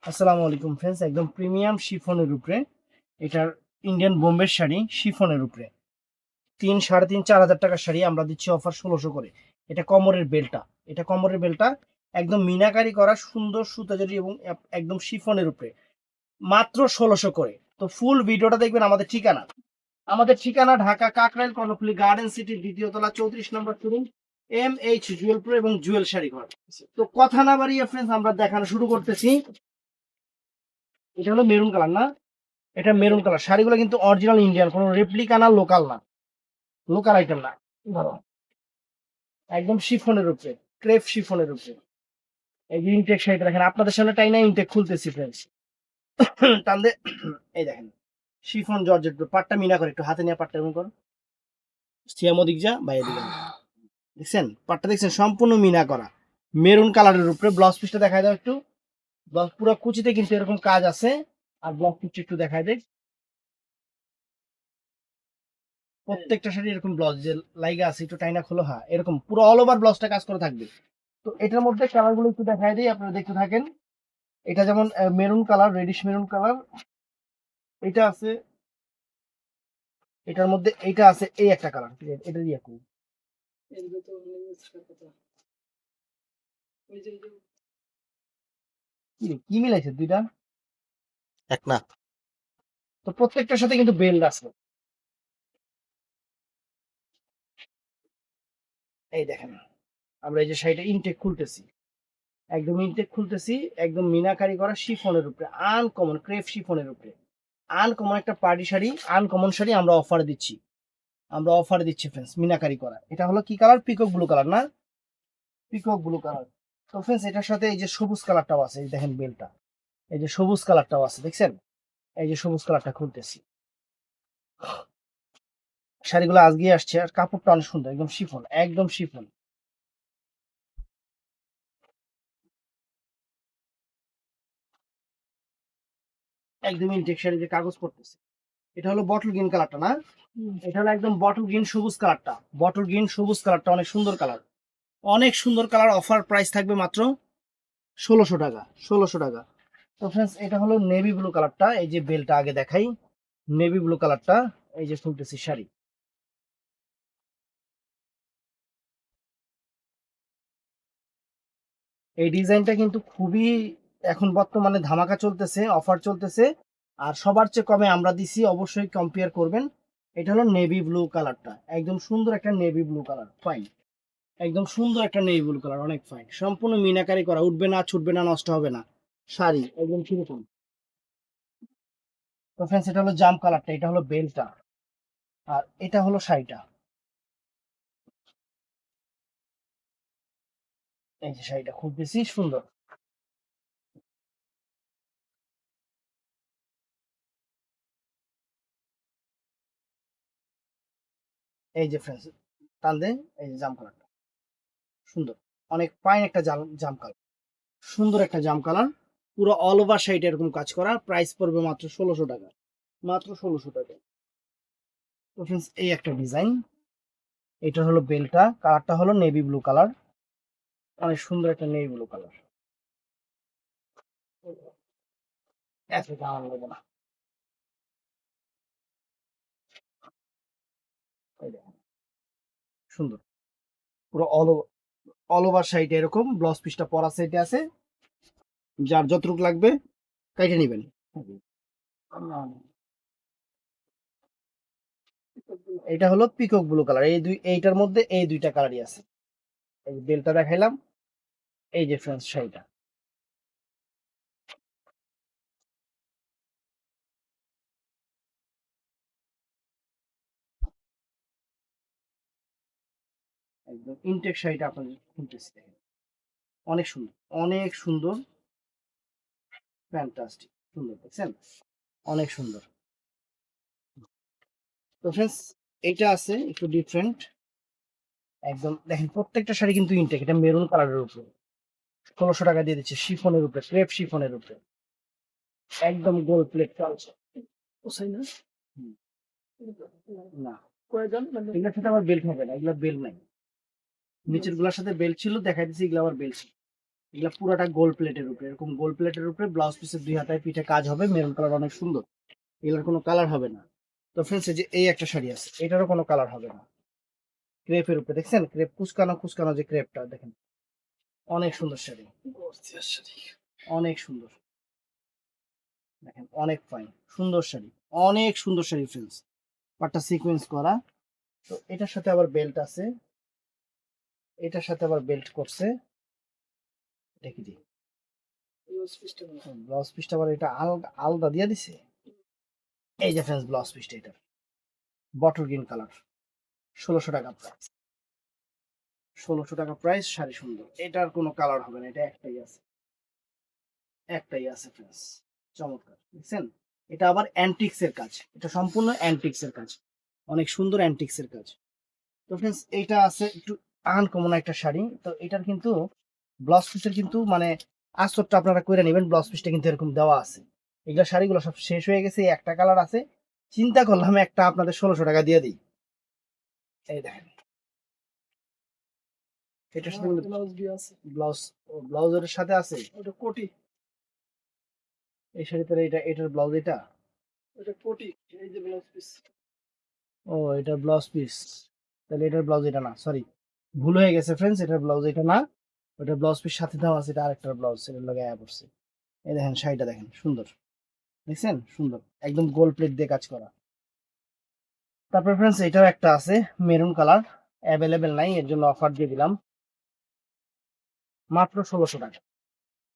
আসসালামু আলাইকুম ফ্রেন্ডস, একদম প্রিমিয়াম শিফনের উপরে এটার ইন্ডিয়ান বোম্বে শাড়ি শিফনের উপরে 3,500-4,000 টাকার শাড়ি আমরা দিচ্ছি অফার 1600 করে। এটা কমরের বেলটা, একদম মিনাকারি করা সুন্দর সুতা জড়ি এবং একদম শিফনের উপরে মাত্র 1600 করে। তো ফুল ভিডিওটা দেখবেন। আমাদের ঠিকানা ঢাকা কাকরাইল কর্ণফুলী গার্ডেন সিটির দ্বিতীয় তলা 34 নম্বর শোরুম, MH জুয়েলপুর এবং জুয়েল শাড়ি ঘর। তো কথা না বাড়িয়ে ফ্রেন্ডস আমরা দেখানো শুরু করতেছি। এটা হলো মেরুন কালার না, এটা মেরুন কালার। শাড়িগুলো কিন্তু অরিজিনাল ইন্ডিয়ান, কোনো রেপ্লিকা না, লোকাল না, লোকাল আইটেম না। ধরো একদম শিফনের উপরে, ক্রেপ শিফনের উপরে। এই যে ইনটেক শাড়িটা দেখেন, আপনাদের সামনে টাই না ইনটেক খুলতেছি ফ্রেন্ডস। টান দে। এই দেখেন শিফন জর্জেট, পাটটা মিনা করে, একটু হাতে নিয়ে পাটটা এরকম করো, সিয়ামো দিক যা বাইরে দিকে দেখছেন, পাটটা দেখছেন সম্পূর্ণ মিনা করা মেরুন কালারের উপরে। ব্লাউজ পিসটা দেখায় দাও একটু। ব্লাউজ পুরো কুচিতে কিন্তু এরকম কাজ আছে। আর ব্লাউজ পিসটা একটু দেখায় দেয়। প্রত্যেকটা শাড়ি এরকম ব্লাউজ যে লাইগা আছে, একটু টাইনা খোলো, হ্যাঁ এরকম পুরো অল ওভার ব্লাউজটা কাজ করে থাকবে। তো এটার মধ্যে কালার গুলো একটু দেখাই দিই, আপনারা দেখতে থাকেন। এটা যেমন maroon colour, radish maroon colour, এটা আছে। এটার মধ্যে এইটা আছে, এই একটা কালার, এটা দিয়ে করি। কি মিলাইছে দুইটা এক না। তো প্রত্যেকটার সাথে কিন্তু বেল্ট আছে। এই দেখেন, আমরা এই যে শাড়িটা ইনটেক খুলতেছি, একদম ইনটেক খুলতেছি, একদম মিনাকারি করা শিফনের উপরে, আনকমন ক্রেপ শিফনের উপরে, আনকমন একটা পার্টি শাড়ি, আনকমন শাড়ি আমরা অফারে দিচ্ছি ফ্রেন্ডস, মিনাকারি করা। এটা হলো কি কালার? পিকক ব্লু কালার না, পিকক ব্লু কালার। তো ফ্রেন্ডস এটার সাথে এই যে সবুজ কালারটাও আছে, এই দেখেন বেলটা, এই যে সবুজ কালারটাও আছে, দেখছেন? এই যে সবুজ কালারটা খুলতেছি। শাড়িগুলো আজকে আসছে, আর কাপড়টা অনেক সুন্দর, একদম শিফন, একদম শিফন। একদম ইনটেক শাড়ি যে কাগজ পড়তেছে। এটা হলো বটল গ্রিন কালারটা না, এটা হলো একদম বটল গ্রিন সবুজ কালারটা। বটল গ্রিন সবুজ কালারটা অনেক সুন্দর কালার, অনেক সুন্দর কালার। অফার প্রাইস থাকবে মাত্র 1600 টাকা, 1600 টাকা। তো ফ্রেন্ডস এটা হলো নেভি ব্লু কালারটা, এই যে বেলটা আগে দেখাই, নেভি ব্লু কালারটা। এই যে ফুলতেছি শাড়ি, এই ডিজাইনটা কিন্তু খুবই এখন বর্তমানে ধামাকা চলতেছে, অফার চলতেছে। আর সবার চেয়ে কমে আমরা দিছি, অবশ্যই কম্পেয়ার করবেন। এটা হলো নেভি ব্লু কালারটা, একদম সুন্দর একটা নেভি ব্লু কালার, ফাইন, একদম সুন্দর একটা নেভি ব্লু কালার, অনেক ফাইন, সম্পূর্ণ মিনাকারি করা, উঠবে না, ছুটবে না, নষ্ট হবে না শাড়ি, একদম কিরকম। তো ফ্রেন্ডস এটা হলো জাম কালারটা, এটা হলো বেলটা, আর এটা হলো শাড়িটা। এই যে শাড়িটা খুব বেশি সুন্দর। এই যে ফ্রেন্ডস টান দেন, এই যে জাম কালারটা সুন্দর, অনেক ফাইন একটা জাম জাম কালার, সুন্দর একটা জাম কালার। পুরো অল ওভার শাড়িটা এরকম কাজ করা, প্রাইস পড়বে মাত্র 1600 টাকা, মাত্র 1600 টাকা। তো ফ্রেন্ডস এই একটা ডিজাইন, এটা হলো বেলটা, কালারটা হলো নেভি ব্লু কালার, অনেক সুন্দর একটা নেভি ব্লু কালার। এত দাম নেবো না। এই দেখেন, সুন্দর, পুরো অল ওভার শাড়িটা এরকম, ব্লাউজ পিসটা পরা সাইডে আছে, যার যতটুকু লাগবে কাইটে নেবেন। এটা হলো পিকক ব্লু কালার, এইটার মধ্যে এই দুইটা কালারই আছে। এই যে বেলটা দেখাইলাম, এই যে ফ্রেন্ডস শাড়িটা, একদম ইনটেক শাড়িটা আপনাদের খুলতেছি, দেখেন অনেক সুন্দর, অনেক সুন্দর, ফ্যান্টাস্টিক সুন্দর, দেখছেন অনেক সুন্দর। তো ফ্রেন্ডস এইটা আছে একটু ডিফারেন্ট, একদম দেখেন প্রত্যেকটা শাড়ি কিন্তু ইনটেক। এটা মেরুন কালারের উপরে 1600 টাকা দিয়ে দিচ্ছে, শিফনের উপরে, ক্রেপ শিফনের উপরে, একদম গোল প্লেট চলছে। বুঝছেন না? হুম, না এগুলোর সাথে আবার বেল্ট হবে না, এগুলো বেল্ট নাই। নিচের গুলার সাথে বেল্ট ছিল, দেখাই দিচ্ছি, এগুলো আবার বেল্ট ছিল। এগুলা পুরাটা গোল্ড প্লেটের উপরে, এরকম গোল্ড প্লেটের উপরে ব্লাউজ পিসের 2 হাতায় পিঠে কাজ হবে, মেরুন কালার, অনেক সুন্দর। এগুলোর কোনো কালার হবে না। তো ফ্রেন্ডস এই যে এই একটা শাড়ি আছে, এটারও কোনো কালার হবে না। ক্রেপের উপরে দেখছেন, ক্রেপ কুচকানো কুচকানো যে ক্রেপটা দেখেন, অনেক সুন্দর শাড়ি, অনেক সুন্দর। দেখেন অনেক ফাইন, সুন্দর শাড়ি, অনেক সুন্দর শাড়ি ফ্রেন্ডস। পাটটা সিকোয়েন্স করা। তো এটার সাথে আবার বেল্ট আছে, এটার সাথে আবার বেল্ট করছে। দেখি দিই ব্লাউজ পিসটা আবার এটা আলাদা আলাদা দিয়ে দিছে। এই যে ফ্রেন্ডস ব্লাউজ পিসটা, এটা বটল গ্রিন কালার, 1600 টাকা প্রাইস। 1600 টাকা প্রাইস, শাড়ি সুন্দর। এটার কোনো কালার হবে না, এটা একটাই আছে, একটাই আছে ফ্রেন্ডস। চমৎকার দেখছেন। এটা আবার অ্যান্টিক্স এর কাজ, এটা সম্পূর্ণ অ্যান্টিক্স এর কাজ, অনেক সুন্দর অ্যান্টিক্স এর কাজ। তো ফ্রেন্ডস এইটা আছে একটু আনকমন একটা শাড়ি। তো এটার কিন্তু ব্লাউজ পিসের কিন্তু মানে আস্তরটা আপনারা কইরা নেবেন, ব্লাউজ পিসটা কিন্তু এরকম দেওয়া আছে। এগুলো শাড়িগুলো সব শেষ হয়ে গেছে, এই একটা কালার আছে। চিন্তা করলাম একটা আপনাদের 1600 টাকা দিয়ে দিই। এই দেখেন, এটার সাথে ব্লাউজ, ব্লাউজের সাথে আছে ওটা কোটি। এই শাড়িতে এটা, এটার ব্লাউজ এটা, এটা কোটি। এই যে ব্লাউজ পিস, ও এটা ব্লাউজ পিস, তাহলে এটার ব্লাউজ এটা না, সরি ভুল হয়ে গেছে ফ্রেন্ডস, এটার ব্লাউজ এটা না, ওটা ব্লাউজ পিস সাথে দেওয়া আছে, এটা আরেকটা ব্লাউজ সেটা লাগায়া পড়ছে। এই দেখেন শাড়িটা দেখেন সুন্দর, দেখছেন সুন্দর, একদম গোল্ড প্লেট দিয়ে কাজ করা। তারপর ফ্রেন্ডস এটাও একটা আছে মেরুন কালার, অ্যাভেলেবেল নাই, এর জন্য অফার দিয়ে দিলাম মাত্র 1600 টাকা।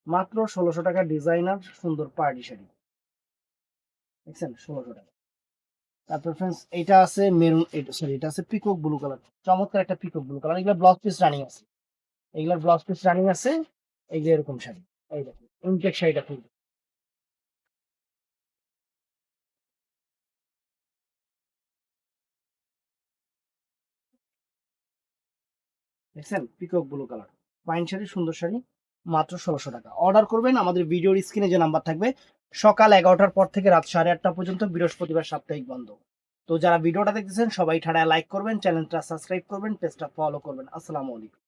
মাত্র 1600 টাকা, ডিজাইনার সুন্দর পার্টি শাড়ি, দেখছেন 1600 টাকা। তারপর ফ্রেন্ডস এটা আছে মেরুন, এটা সরি এটা আছে পিকক ব্লু কালার, চমৎকার একটা পিকক ব্লু কালার। এগুলা ব্লাউজ পিস রানিং আছে, এগুলার ব্লাউজ পিস রানিং আছে। এই যে এরকম শাড়ি, এই দেখুন ইনটেক শাড়িটা খুব দেখছেন, peacock blue colour, pine sari, সুন্দর শাড়ি, মাত্র 1600 টাকা। অর্ডার করবেন, আমাদের ভিডিওর স্ক্রিনে যে নাম্বার থাকবে, সকাল 11টার পর থেকে রাত 8:30 পর্যন্ত, বৃহস্পতিবার সাপ্তাহিক বন্ধ। তো যারা ভিডিওটা দেখতেছেন সবাই ঠাড়ায় লাইক করবেন, চ্যানেলটা সাবস্ক্রাইব করবেন, পেজটা ফলো করবেন। আসসালামু আলাইকুম।